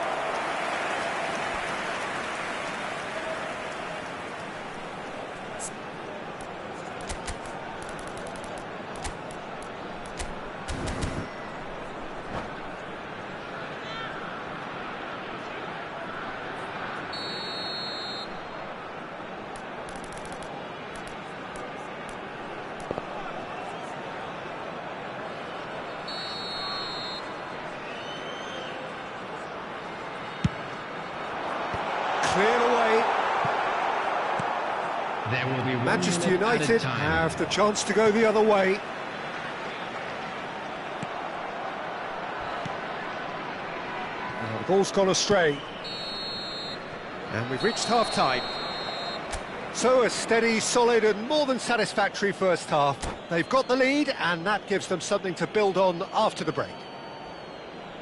Cleared away. There will be Manchester United have the chance to go the other way. Now the ball's gone astray. And we've reached half-time. So a steady, solid and more than satisfactory first half. They've got the lead and that gives them something to build on after the break.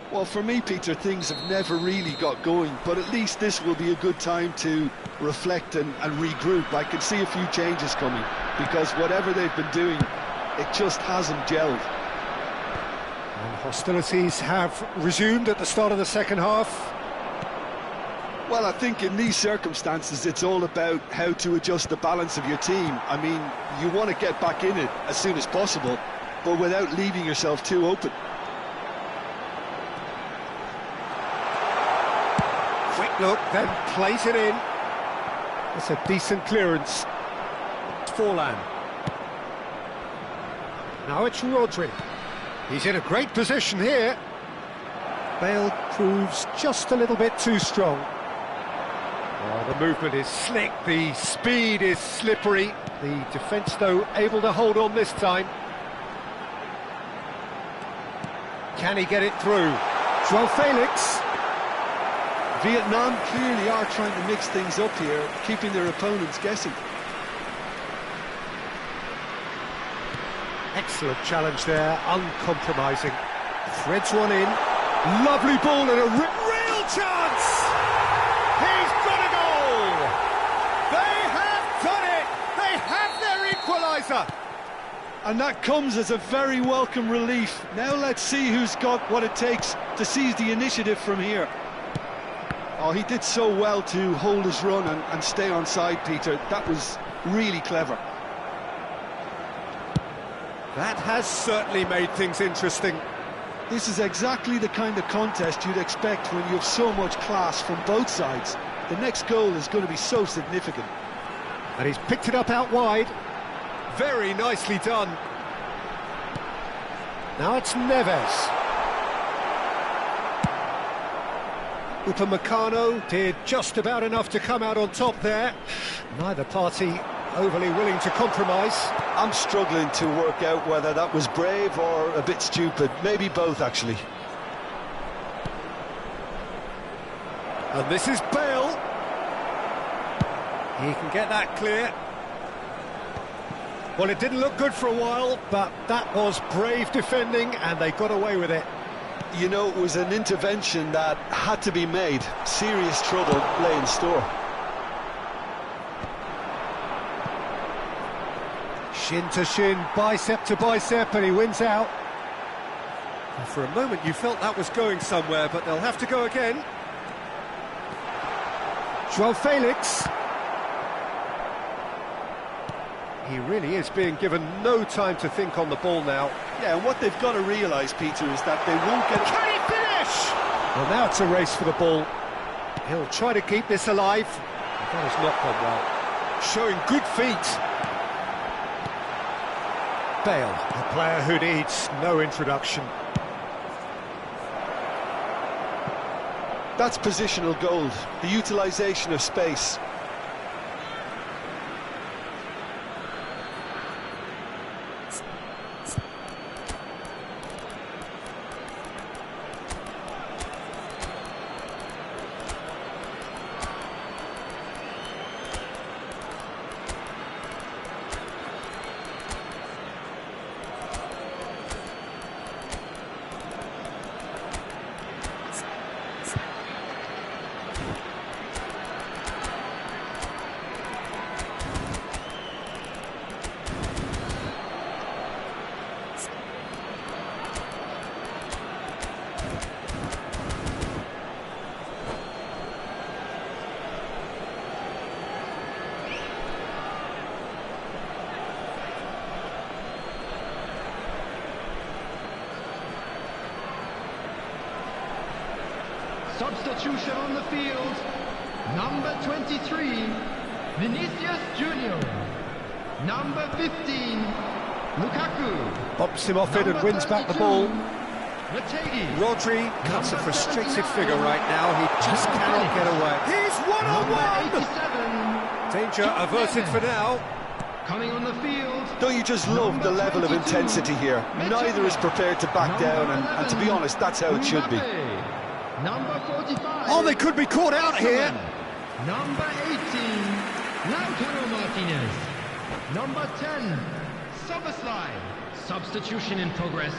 Well, for me, Peter, things have never really got going, but at least this will be a good time to reflect and regroup. I can see a few changes coming, because whatever they've been doing, it just hasn't gelled. And hostilities have resumed at the start of the second half. Well, I think in these circumstances, it's all about how to adjust the balance of your team. I mean, you want to get back in it as soon as possible, but without leaving yourself too open. Quick look, then plays it in. That's a decent clearance. Forlan. Now it's Rodri. He's in a great position here. Bale proves just a little bit too strong. Oh, the movement is slick, the speed is slippery. The defence, though, able to hold on this time. Can he get it through? João Felix. Vietnam clearly are trying to mix things up here, keeping their opponents guessing. Excellent challenge there, uncompromising. Threads one in. Lovely ball and a real chance! He's got a goal! They have done it! They have their equaliser! And that comes as a very welcome relief. Now let's see who's got what it takes to seize the initiative from here. Oh, he did so well to hold his run and stay on side, Peter. That was really clever. That has certainly made things interesting. This is exactly the kind of contest you'd expect when you have so much class from both sides. The next goal is going to be so significant. And he's picked it up out wide. Very nicely done. Now it's Neves. Upamecano did just about enough to come out on top there. Neither party overly willing to compromise. I'm struggling to work out whether that was brave or a bit stupid. Maybe both, actually. And this is Bale. He can get that clear. Well, it didn't look good for a while, but that was brave defending and they got away with it. You know, it was an intervention that had to be made. Serious trouble lay in store. Shin to shin, bicep to bicep, and he wins out. And for a moment you felt that was going somewhere, but they'll have to go again. João Felix. He really is being given no time to think on the ball now. Yeah, and what they've got to realise, Peter, is that they won't get... Can he finish? Well, now it's a race for the ball. He'll try to keep this alive. That has not gone well. Showing good feet. Bale, a player who needs no introduction. That's positional gold, the utilisation of space. Substitution on the field. Number 23, Vinicius Junior. Number 15, Lukaku. Bops him off it and wins back the ball. Mategi. Rodri cuts a frustrated figure right now. He just cannot get away. He's one-on-one! Danger averted for now. Coming on the field. Don't you just love the level of intensity here? Neither is prepared to back down, and to be honest, that's how it should be. Number 45. Oh, they could be caught out here. Number 18, Lautaro Martinez. Number 10, Soboslai. Substitution in progress.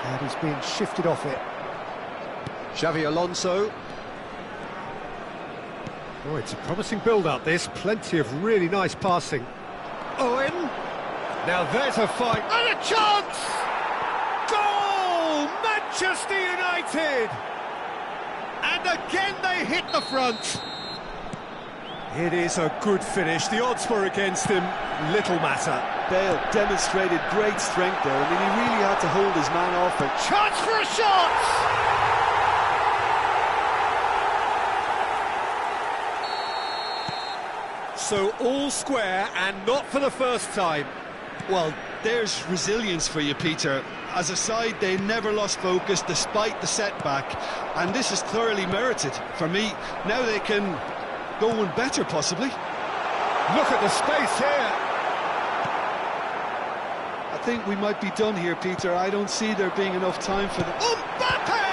And he's being shifted off it. Xavi Alonso. Oh, it's a promising build-up, this. Plenty of really nice passing. Owen. Now there's a fight. And a chance! Goal! Manchester United! And again they hit the front. It is a good finish. The odds were against him. Little matter. Bale demonstrated great strength there. I mean, he really had to hold his man off it. Chance for a shot! So all square, and not for the first time. Well, there's resilience for you, Peter. As a side, they never lost focus despite the setback, and this is thoroughly merited. For me, now they can go one better, possibly. Look at the space here. I think we might be done here, Peter. I don't see there being enough time for them. Mbappe!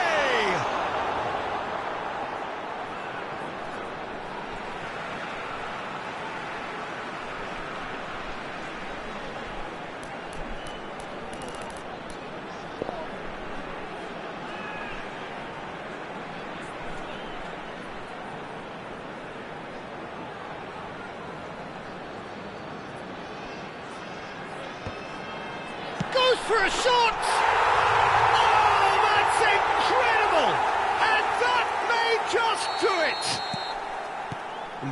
Goes for a shot! Oh, that's incredible! And that may just do it!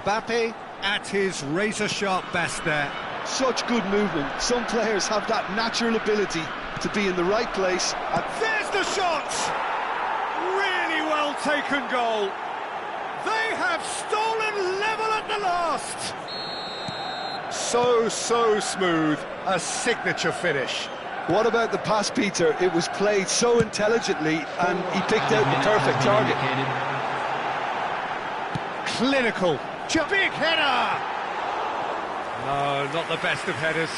Mbappe at his razor-sharp best there. Such good movement. Some players have that natural ability to be in the right place. And there's the shot! Really well taken goal. They have stolen level at the last. So smooth. A signature finish. What about the pass, Peter? It was played so intelligently, and he picked out the perfect target. Clinical. Big header! No, not the best of headers.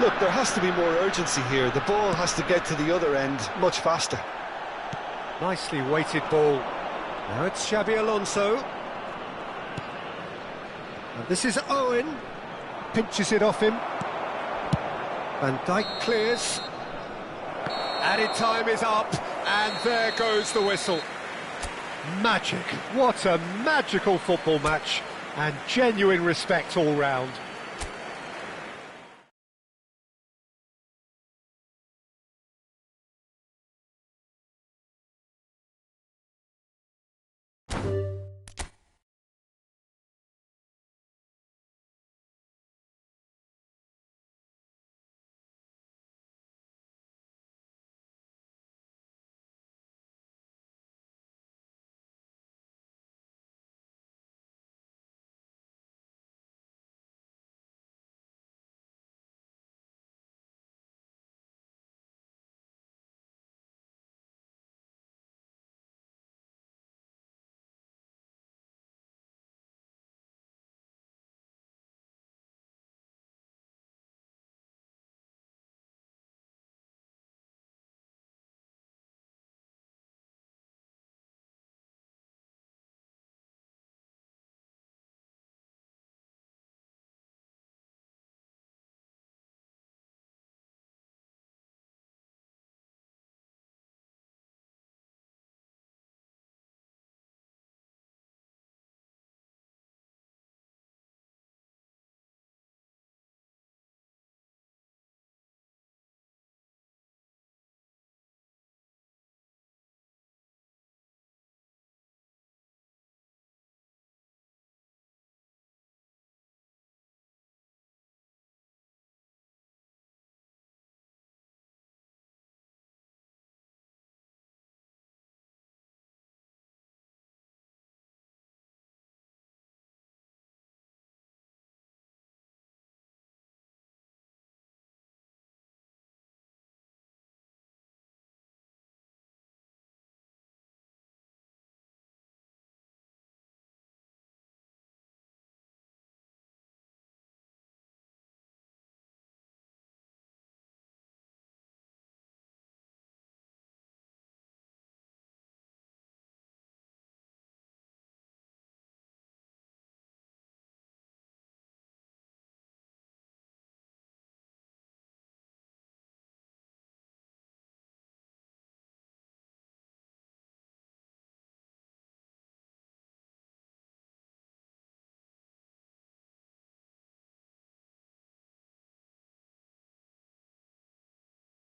Look, there has to be more urgency here. The ball has to get to the other end much faster. Nicely weighted ball. Now it's Xabi Alonso. And this is Owen. Pinches it off him. Van Dijk clears. Added time is up, and there goes the whistle. Magic. What a magical football match, and genuine respect all round.